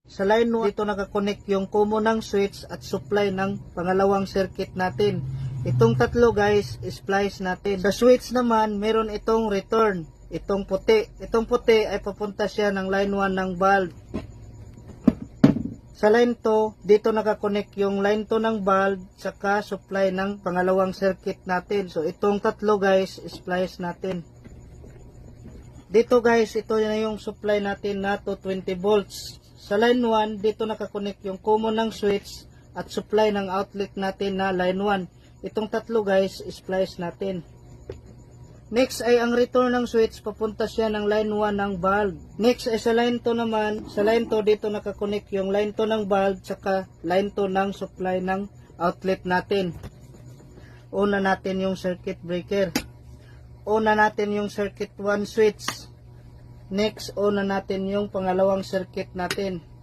Sa line 1, dito nakakonect yung common ng switch at supply ng pangalawang circuit natin. Itong tatlo guys, splice natin. Sa switch naman, meron itong return. Itong puti. Itong puti ay papunta siya ng line 1 ng bulb. Sa line 2, dito nakakonect yung line 2 ng bulb saka supply ng pangalawang circuit natin. So itong tatlo guys, splice natin. Dito guys, ito na yung supply natin na 220 volts. Sa line 1, dito nakakonect yung common ng switch at supply ng outlet natin na line 1. Itong tatlo guys, splice natin. Next ay ang return ng switch, papunta siya ng line 1 ng bulb. Next ay sa line 2 naman, sa line 2 dito nakakonect yung line 2 ng bulb saka line 2 ng supply ng outlet natin. Una natin yung circuit breaker. Una natin yung circuit 1 switch. Next, una natin yung pangalawang circuit natin.